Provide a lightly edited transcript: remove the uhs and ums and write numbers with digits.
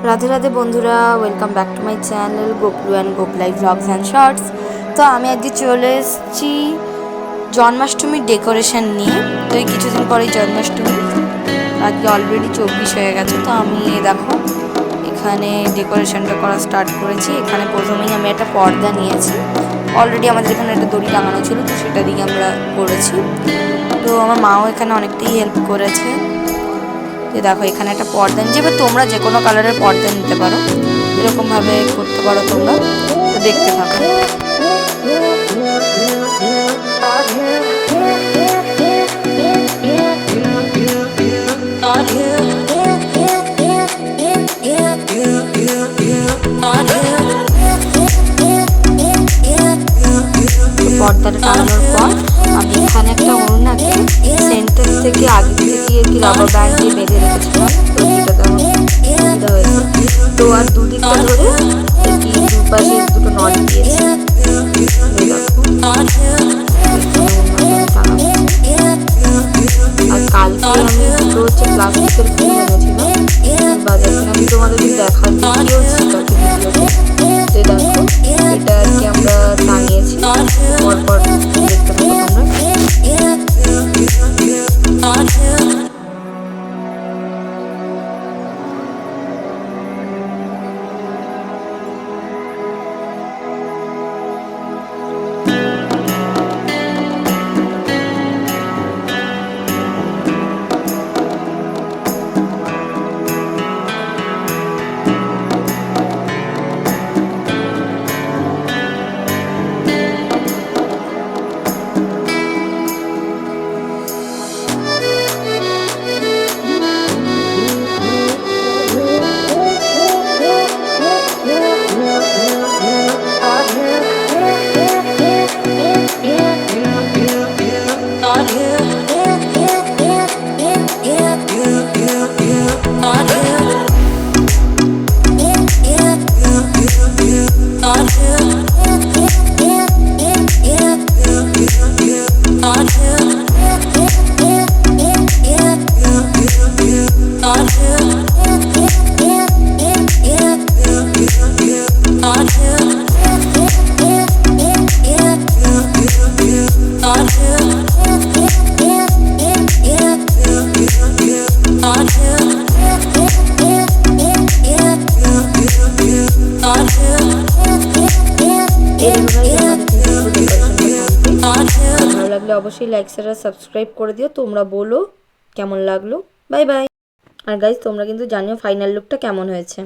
রাধে রাধে বন্ধুরা, welcome back to my channel Goplu and Goplai blogs and shorts. তো আমি আজকে চলে এসেছি জন্মাষ্টমীর ডেকোরেশন নিয়ে। তো এই কিছুদিন পরেই জন্মাষ্টমী, আজকে অলরেডি 24 হয়ে গেছে। তো আমি দেখো এখানে ডেকোরেশনটা করা স্টার্ট করেছি। এখানে প্রথমেই আমি একটা পর্দা নিয়েছি, অলরেডি আমাদের এখানে একটা দড়ি টাঙানো ছিল, তো সেটা দিয়ে আমরা করেছি। তো আমার মাও এখানে অনেকটাই হেল্প করেছে। দেখো এখানে একটা পর্দা নিয়েছি, এবার তোমরা যে কোনো কালারের পর্দা নিতে পারো, এরকমভাবে করতে পারো তোমরা। তো দেখতে থাকো। পর্দাটা টানানোর পর আমি এখানে একটা ওড়নাকে সেন্টার থেকে আগে থেকে কি রাবার ব্যান্ড দিয়ে বেঁধে রেখেছিলাম। তো সেটা তেমন সুবিধা হয়েছে। তো আর দুদিকটা ধরে কি দুপাশে দুটো নট দিয়েছি। আর কালকে আমি দুটো হচ্ছে প্লাস্টিকের ফুল এনেছিলাম বাজার থেকে। আমি তোমাদের দেখার ভিডিও ছিল। তো দেখো এটা আর কি আমরা টাঙিয়েছি, পরপর দেখতে পাবো তোমরা। ভালো লাগলে অবশ্যই লাইক শেয়ার আর সাবস্ক্রাইব করে দিও। তোমরা বলো কেমন লাগলো। Bye bye. আর গাইজ তোমরা কিন্তু জানিও ফাইনাল লুকটা কেমন হয়েছে।